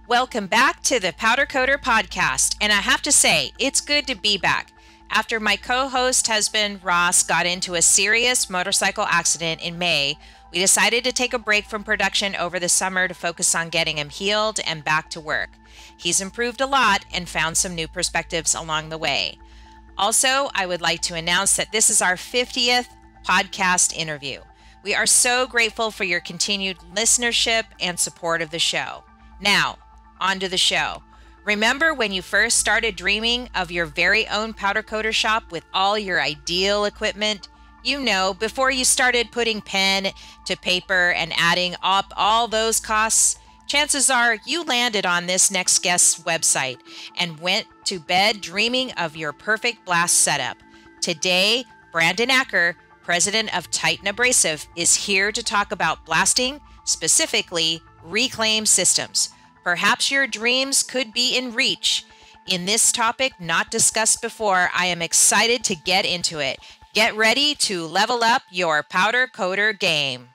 Welcome back to the Powder Coater podcast, and I have to say, it's good to be back. After my co-host husband, Ross, got into a serious motorcycle accident in May, we decided to take a break from production over the summer to focus on getting him healed and back to work. He's improved a lot and found some new perspectives along the way. Also, I would like to announce that this is our 50th podcast interview. We are so grateful for your continued listenership and support of the show. Now, on to the show. Remember when you first started dreaming of your very own powder coater shop with all your ideal equipment? You know, before you started putting pen to paper and adding up all those costs, chances are you landed on this next guest's website and went to bed dreaming of your perfect blast setup. Today, Brandon Acker, president of Titan Abrasive, is here to talk about blasting, specifically reclaim systems. Perhaps your dreams could be in reach. In this topic not discussed before, I am excited to get into it. Get ready to level up your powder coater game.